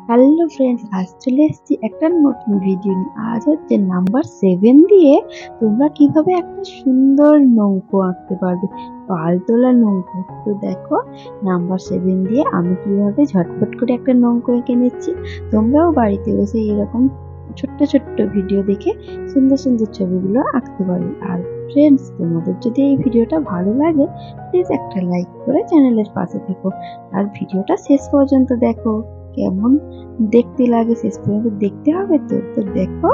Hello friends, আজ চলে এসেছি একটা নতুন ভিডিও নিয়ে। আজ হচ্ছে নাম্বার 7 দিয়ে তোমরা কিভাবে একটা সুন্দর নৌকো আঁকতে পারবে, পাল তোলা নৌকো। তো দেখো, নাম্বার 7 দিয়ে আমি কিভাবে ঝটপট করে একটা নৌকো এঁকে নিচ্ছি। তোমরাও বাড়িতে বসে এরকম ছোট্ট ছোট্ট ভিডিও দেখে সুন্দর সুন্দর ছবিগুলো আঁকতে পারবে। আর ফ্রেন্ডস, তোমাদের যদি এই ভিডিওটা ভালো লাগে, প্লিজ একটা লাইক করে চ্যানেলের পাশে থেকো আর ভিডিওটা শেষ পর্যন্ত দেখো। কেমন দেখতে লাগে শেষ পর্যন্ত দেখতে হবে। তো তো দেখো।